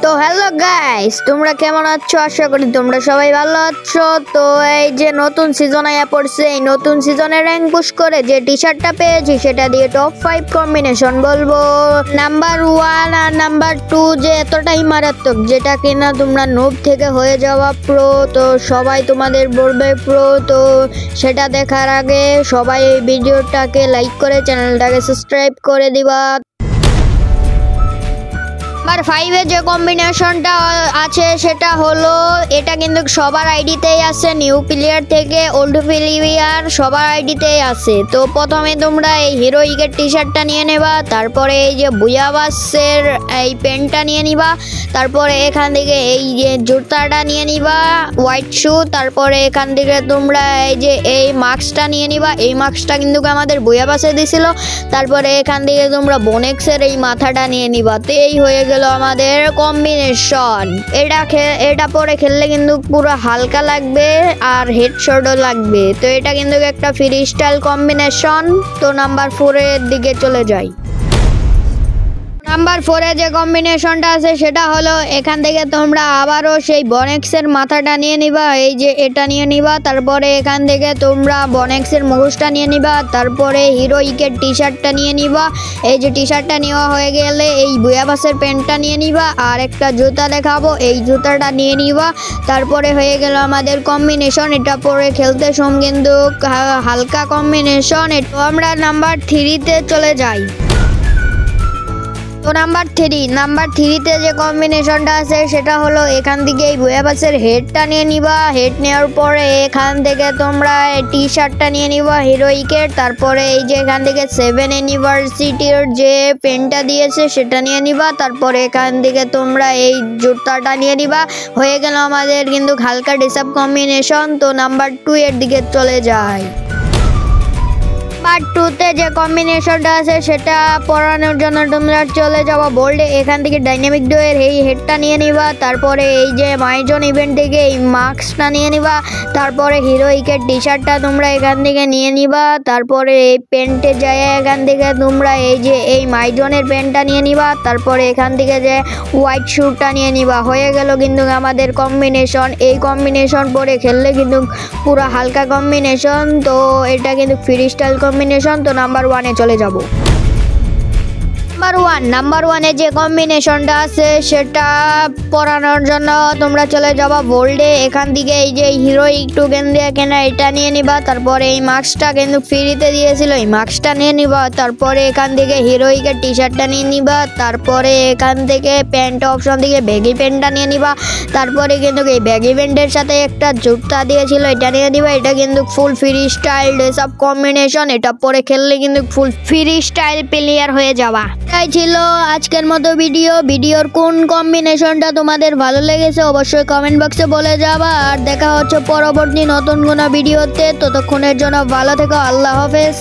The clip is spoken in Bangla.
তো হ্যালো গাইস, তোমরা কেমন আছো? আশা করি তোমরা সবাই ভালো আছো। তো এই যে নতুন সিজন আয়া পড়ছে, এই নতুন সিজনে র্যাঙ্ক পুশ করে যে টি শার্টটা পেয়েছি সেটা দিয়ে টপ 5 কম্বিনেশন বলবো। নাম্বার 1 আর নাম্বার 2 যে এতটাই মারাত্মক, যেটা কিনা তোমরা নোব থেকে হয়ে যাওয়া প্রো, তো সবাই তোমাদের বলবে প্রো। তো সেটা দেখার আগে সবাই এই ভিডিওটাকে লাইক করে চ্যানেলটাকে সাবস্ক্রাইব করে দিবা। নাম্বার 5 এ যে কম্বিনেশনটা আছে সেটা হলো, এটা কিন্তু সবার আইডিতেই আছে, নিউ প্লেয়ার থেকে ওল্ড প্লেয়ার সবার আইডিতেই আছে। তো প্রথমে তোমরা এই হিরোইকের টি শার্টটা নিয়ে নেবা, তারপরে এই যে বুয়াবাসের এই প্যান্টটা নিয়ে নিবা, তারপরে এখান থেকে এই যে জুতাটা নিয়ে নিবা হোয়াইট শু, তারপরে এখান থেকে তোমরা এই যে এই মাস্কটা নিয়ে নিবা। এই মাস্কটা কিন্তু আমাদের বুয়াবাসে দিছিল। তারপরে এখান থেকে তোমরা বনেক্সের এই মাথাটা নিয়ে নিবা। তো এই হয়ে গেল আমাদের কম্বিনেশন। এটা পরে খেললে কিন্তু পুরো হালকা লাগবে আর হেডশটও লাগবে। তো এটা কিন্তু একটা ফ্রি স্টাইল কম্বিনেশন। তো নাম্বার 4 এর দিকে চলে যাই। নাম্বার 4 এ যে কম্বিনেশনটা আছে সেটা হলো, এখান থেকে তোমরা আবারও সেই বনেক্সের মাথাটা নিয়ে নিবা, এই যে এটা নিয়ে নিবা। তারপরে এখান থেকে তোমরা বনেক্সের মুখোশটা নিয়ে নিবা, তারপরে হিরোইকের টি শার্টটা নিয়ে নিবা। এই যে টি শার্টটা নেওয়া হয়ে গেলে এই বুয়াবাসের প্যান্টটা নিয়ে নিবা, আর একটা জুতা দেখাবো, এই জুতাটা নিয়ে নিবা। তারপরে হয়ে গেল আমাদের কম্বিনেশন। এটা পরে খেলতে সম কিন্তু হালকা কম্বিনেশন। তো আমরা নাম্বার 3 তে চলে যাই। তো নাম্বার 3 তে যে কম্বিনেশনটা আছে সেটা হলো, এখান থেকে এই বুয়াবাসের হেডটা নিয়ে নিবা। হেড নেওয়ার পরে এখান থেকে তোমরা টি শার্টটা নিয়ে নিবা হিরোইকের, তারপরে এই যে এখান থেকে 7 ইউনিভার্সিটির যে পেনটা দিয়েছে সেটা নিয়ে নিবা, তারপরে এখান থেকে তোমরা এই জুতাটা নিয়ে নিবা। হয়ে গেল আমাদের কিন্তু হালকা ডিসাপ কম্বিনেশন। তো নাম্বার 2 এর দিকে চলে যায়। নাম্বার 2 তে যে কম্বিনেশনটা আছে সেটা পরানোর জন্য তোমরা চলে যাওয়া বোল্ডে। এখান থেকে ডাইনামিক ডোয়ের এই হেডটা নিয়ে নিবা, তারপরে এই যে মাইজন ইভেন্ট থেকে এই মাস্কটা নিয়ে নিবা, তারপরে হিরোইকের টি শার্টটা তোমরা এখান থেকে নিয়ে নিবা, তারপরে এই প্যান্টে যায় এখান থেকে তোমরা এই যে এই মাইজনের প্যান্টটা নিয়ে নিবা, তারপরে এখান থেকে যে হোয়াইট শুটটা নিয়ে নিবা। হয়ে গেল কিন্তু আমাদের কম্বিনেশন। এই কম্বিনেশন পরে খেললে কিন্তু পুরো হালকা কম্বিনেশন। তো এটা কিন্তু ফ্রি স্টাইল কম্বিনেশন। তো নাম্বার 1 এ চলে যাব। নাম্বার 1 এ যে কম্বিনেশনটা আছে সেটা পরানোর জন্য তোমরা চলে যাবা বোল্ডে। এখান থেকে এই যে হিরো একটু গেন্দে কেনা এটা নিয়ে নিবা, তারপরে এই মাস্কটা কিন্তু ফ্রিতে দিয়েছিল, এই মাস্কটা নিয়ে নিবা। তারপরে এখান থেকে হিরোইকের টি শার্টটা নিয়ে নিবা, তারপরে এখান থেকে প্যান্ট অপশন থেকে ব্যাগি প্যান্টটা নিয়ে নিবা, তারপরে কিন্তু এই ব্যাগি প্যান্টের সাথে একটা জুতা দিয়েছিল এটা নিয়ে নিবা। এটা কিন্তু full free style dress up combination. এটা পরে খেললে কিন্তু ফুল ফ্রি স্টাইল প্লেয়ার হয়ে যাওয়া। এটাই ছিল আজকের মতো ভিডিওর কোন কম্বিনেশনটা তোমাদের ভালো লেগেছে অবশ্যই কমেন্ট বক্সে বলে যাবা। আর দেখা হচ্ছে পরবর্তী নতুন কোনো ভিডিওতে। ততক্ষণের জন্য ভালো থেকো, আল্লাহ হাফেজ।